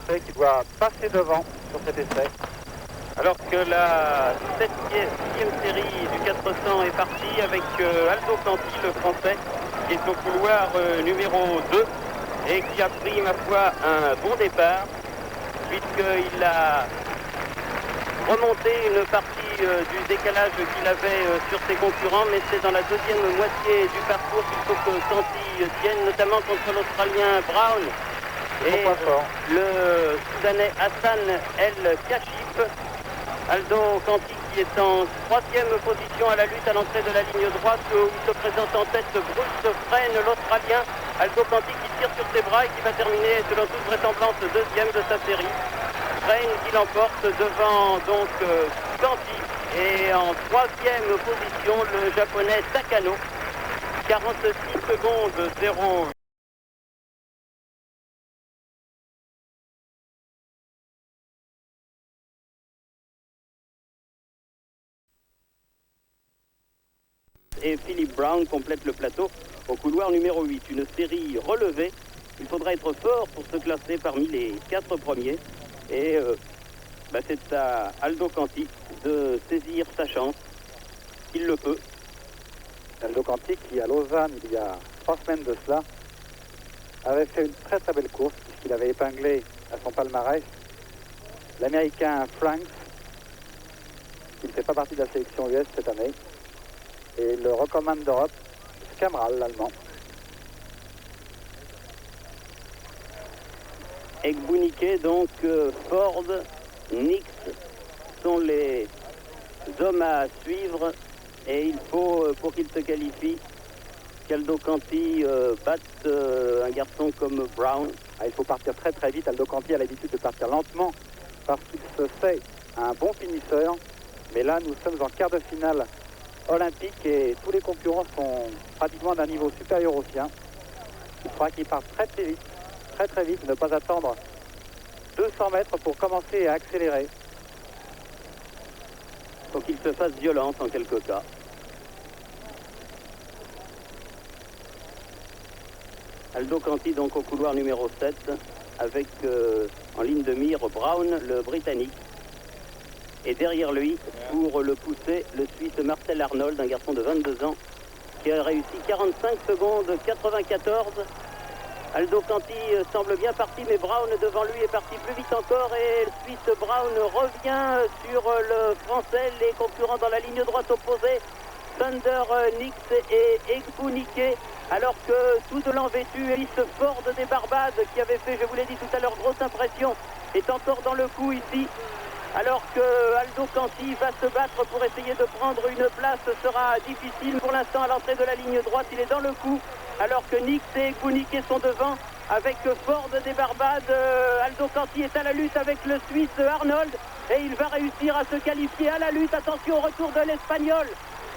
Français qui doit passer devant sur cet essai. Alors que la sixième série du 400 est partie avec Aldo Canti, le Français, qui est au couloir numéro 2 et qui a pris, ma foi, un bon départ, puisqu'il a remonté une partie du décalage qu'il avait sur ses concurrents, mais c'est dans la deuxième moitié du parcours qu'il faut que Canti tienne, notamment contre l'Australien Brown et le Soudanais Hassan El Kashif. Aldo Canti qui est en troisième position à la lutte à l'entrée de la ligne droite, où se présente en tête Bruce Frayne, l'Australien. Aldo Canti qui tire sur ses bras et qui va terminer selon toute vraisemblance deuxième de sa série. Frayne qui l'emporte devant donc Canti, et en troisième position le japonais Takano, 46 secondes 0. Et Philip Brown complète le plateau au couloir numéro 8. Une série relevée. Il faudra être fort pour se classer parmi les 4 premiers. Et c'est à Aldo Canti de saisir sa chance. Il le peut. Aldo Canti qui, à Lausanne, il y a 3 semaines de cela, avait fait une très très belle course, puisqu'il avait épinglé à son palmarès l'Américain Franks, qui ne fait pas partie de la sélection US cette année, et le recordman d'Europe, Skamral, l'Allemand. Egbounike, donc Ford, Nix sont les hommes à suivre, et il faut, pour qu'ils se qualifient, qu'Aldo Canti batte un garçon comme Brown. Il faut partir très très vite. Aldo Canti a l'habitude de partir lentement parce qu'il se fait un bon finisseur, mais là nous sommes en quart de finale olympique et tous les concurrents sont pratiquement d'un niveau supérieur au sien. Il faudra qu'il parte très très vite, ne pas attendre 200 mètres pour commencer à accélérer. Il faut qu'il se fasse violence en quelques cas. Aldo Canti donc au couloir numéro 7 avec en ligne de mire Brown, le Britannique. Et derrière lui, pour le pousser, le Suisse Marcel Arnold, un garçon de 22 ans, qui a réussi 45 secondes 94. Aldo Canti semble bien parti, mais Brown devant lui est parti plus vite encore, et le Suisse Brown revient sur le Français. Les concurrents dans la ligne droite opposée, Thunder, Nix et Egbounike, alors que tout de l'an vêtu, Ellis Ford des Barbades, qui avait fait, je vous l'ai dit tout à l'heure, grosse impression, est encore dans le coup ici. Alors que Aldo Canti va se battre pour essayer de prendre une place, ce sera difficile pour l'instant à l'entrée de la ligne droite. Il est dans le coup, alors que Nix et Egbounike sont devant avec Ford des Barbades. Aldo Canti est à la lutte avec le Suisse Arnold et il va réussir à se qualifier à la lutte. Attention au retour de l'Espagnol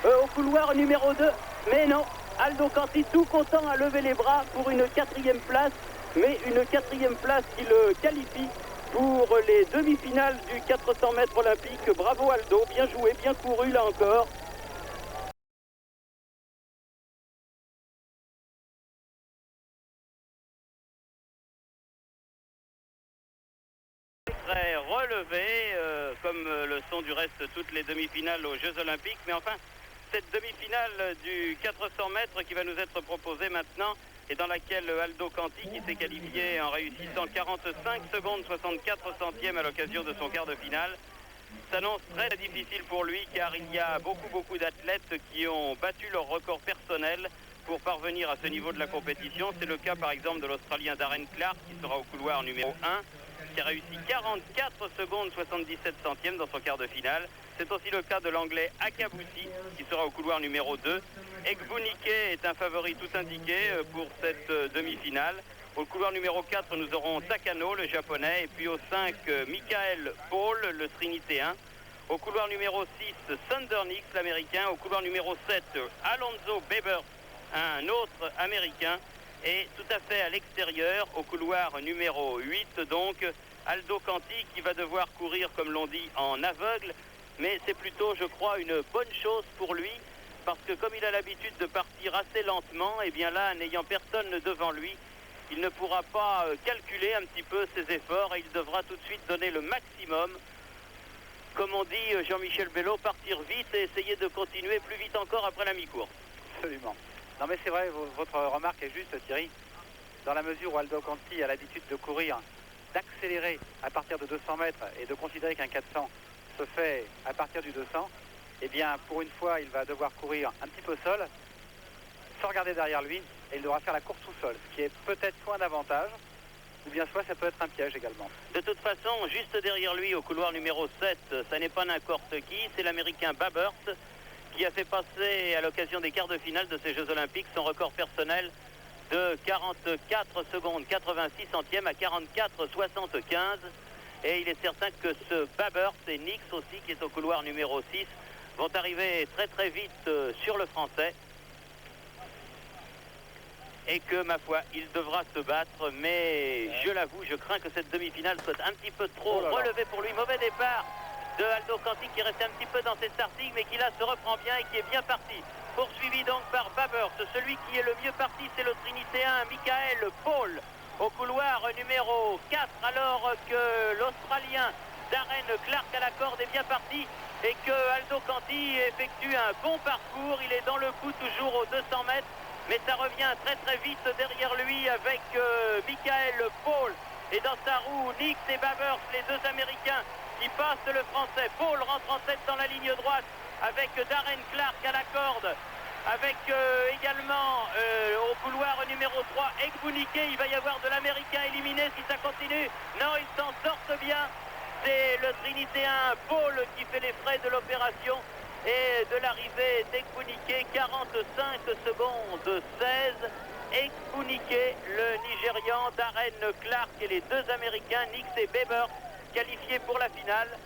au couloir numéro 2. Mais non, Aldo Canti tout content à lever les bras pour une 4e place, mais une 4e place qui le qualifie pour les demi-finales du 400 mètres olympique. Bravo Aldo, bien joué, bien couru là encore. Très relevé, comme le sont du reste toutes les demi-finales aux Jeux Olympiques. Mais enfin, cette demi-finale du 400 mètres qui va nous être proposée maintenant, et dans laquelle Aldo Canti, qui s'est qualifié en réussissant 45 secondes 64 centièmes à l'occasion de son quart de finale, s'annonce très difficile pour lui, car il y a beaucoup d'athlètes qui ont battu leur record personnel pour parvenir à ce niveau de la compétition. C'est le cas par exemple de l'Australien Darren Clark, qui sera au couloir numéro 1, qui a réussi 44 secondes 77 centièmes dans son quart de finale. C'est aussi le cas de l'Anglais Akabusi, qui sera au couloir numéro 2. Egbounike est un favori tout indiqué pour cette demi-finale. Au couloir numéro 4, nous aurons Takano, le japonais, et puis au 5, Michael Paul, le trinitéen. Au couloir numéro 6, Thunder Nix, l'américain. Au couloir numéro 7, Alonzo Bebers, un autre américain. Et tout à fait à l'extérieur, au couloir numéro 8, donc, Aldo Canti qui va devoir courir, comme l'on dit, en aveugle. Mais c'est plutôt, je crois, une bonne chose pour lui, parce que comme il a l'habitude de partir assez lentement, et bien là, n'ayant personne devant lui, il ne pourra pas calculer un petit peu ses efforts et il devra tout de suite donner le maximum. Comme on dit Jean-Michel Bello, partir vite et essayer de continuer plus vite encore après la mi-course. Absolument. Non mais c'est vrai, votre remarque est juste, Thierry. Dans la mesure où Aldo Conti a l'habitude de courir, d'accélérer à partir de 200 mètres et de considérer qu'un 400 se fait à partir du 200, eh bien pour une fois il va devoir courir un petit peu seul, sans regarder derrière lui, et il devra faire la course tout seul, ce qui est peut-être soit un avantage, ou bien soit ça peut être un piège également. De toute façon, juste derrière lui au couloir numéro 7, ça n'est pas n'importe qui, c'est l'américain Babert qui a fait passer à l'occasion des quarts de finale de ces Jeux Olympiques son record personnel de 44 secondes 86 centièmes à 44,75. Et il est certain que ce Babert et Nix aussi qui est au couloir numéro 6 vont arriver très très vite sur le français. Et que, ma foi, il devra se battre, mais je l'avoue, je crains que cette demi-finale soit un petit peu trop relevée pour lui. Mauvais départ de Aldo Conti qui restait un petit peu dans ses startings, mais qui là se reprend bien et qui est bien parti. Poursuivi donc par Babert. Celui qui est le mieux parti, c'est le Trinitéen Michael Paul au couloir numéro 4, alors que l'Australien Darren Clark à la corde est bien parti et que Aldo Conti effectue un bon parcours. Il est dans le coup toujours aux 200 mètres. Mais ça revient très très vite derrière lui avec Michael Paul et dans sa roue Nix et Babert, les deux Américains qui passent le français. Paul rentre en tête dans la ligne droite avec Darren Clark à la corde, avec également au couloir numéro 3 Ekbunike. Il va y avoir de l'Américain éliminé si ça continue. Non, ils s'en sortent bien. C'est le Trinitéen Paul qui fait les frais de l'opération. Et de l'arrivée d'Ekbunike, 45 secondes 16. Ekbunike, le Nigérian, Darren Clark et les deux Américains, Nix et Babert, qualifiés pour la finale.